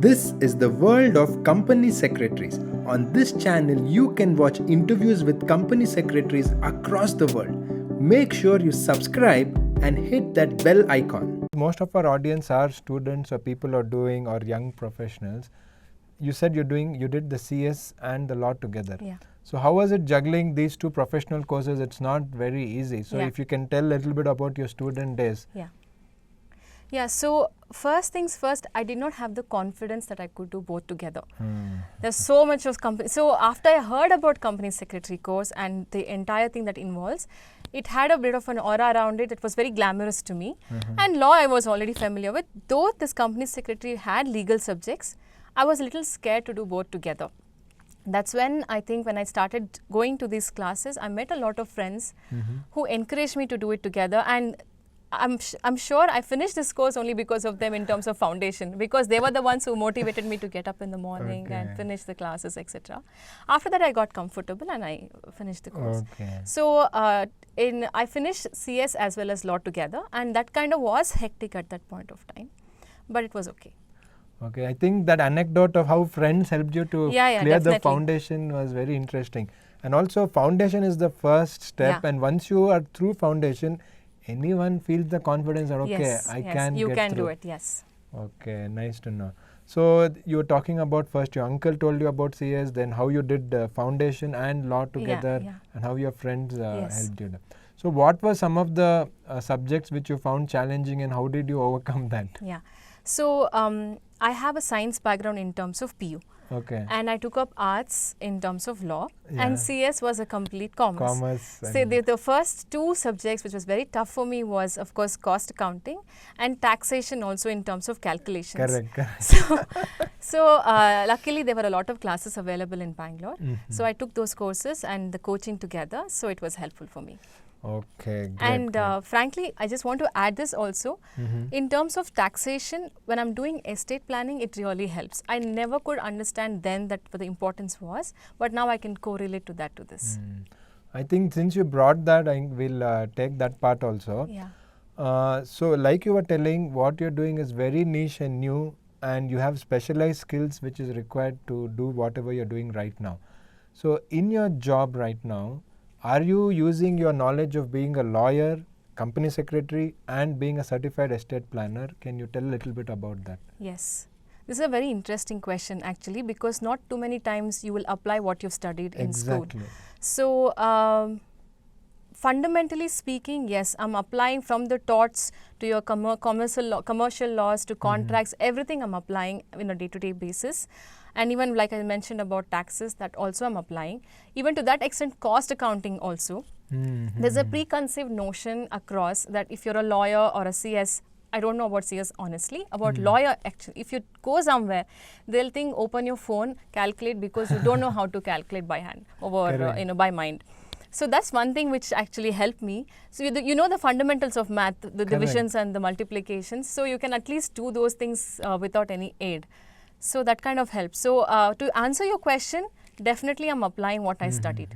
This is the world of company secretaries. On this channel, you can watch interviews with company secretaries across the world. Make sure you subscribe and hit that bell icon. Most of our audience are students or people who are doing or young professionals. You said you did the CS and the law together. Yeah. So how was it juggling these two professional courses? It's not very easy. So Yeah. if you can tell a little bit about your student days. Yeah, so first things first, I did not have the confidence that I could do both together. There's so much of company. So after I heard about company secretary course and the entire thing that involves, it had a bit of an aura around it. It was very glamorous to me. And law I was already familiar with. Though this company secretary had legal subjects, I was a little scared to do both together. That's when I think when I started going to these classes, I met a lot of friends who encouraged me to do it together. And I'm sure I finished this course only because of them in terms of foundation, because they were the ones who motivated me to get up in the morning and finish the classes, etc. After that, I got comfortable and I finished the course. So I finished CS as well as law together, and that kind of was hectic at that point of time, but it was okay. Okay, I think that anecdote of how friends helped you to clear definitely. the foundation was very interesting. And also, foundation is the first step, and once you are through foundation, anyone feels the confidence that you can through. do it. Yes. Okay, nice to know. So you were talking about first your uncle told you about CS, then how you did foundation and law together, and how your friends helped you. So what were some of the subjects which you found challenging, and how did you overcome that? Yeah. So I have a science background in terms of PU. Okay. And I took up arts in terms of law, and CS was a complete commerce. So the first two subjects which was very tough for me was, of course, cost accounting and taxation also in terms of calculations. Correct. So luckily there were a lot of classes available in Bangalore. So I took those courses and the coaching together, so it was helpful for me. Okay, great. And frankly, I just want to add this also. In terms of taxation, when I'm doing estate planning, it really helps. I never could understand then that what the importance was, but now I can correlate to that to this. I think since you brought that, I will take that part also. Yeah. So like you were telling, what you're doing is very niche and new, and you have specialized skills which is required to do whatever you're doing right now. So in your job right now, are you using your knowledge of being a lawyer, company secretary, and being a certified estate planner? Can you tell a little bit about that? Yes. This is a very interesting question actually, because not too many times you will apply what you've studied in school. So fundamentally speaking, yes, I'm applying from the torts to your commercial laws to contracts, everything I'm applying in a day-to-day basis. And even like I mentioned about taxes, that also I'm applying. Even to that extent, cost accounting also. There's a preconceived notion across that if you're a lawyer or a CS, I don't know about CS honestly, about lawyer actually, if you go somewhere, they'll think open your phone, calculate, because you don't know how to calculate by hand or by mind. So that's one thing which actually helped me. So you know the fundamentals of math, the divisions and the multiplications, so you can at least do those things without any aid. So that kind of helps. So to answer your question, definitely I'm applying what I studied.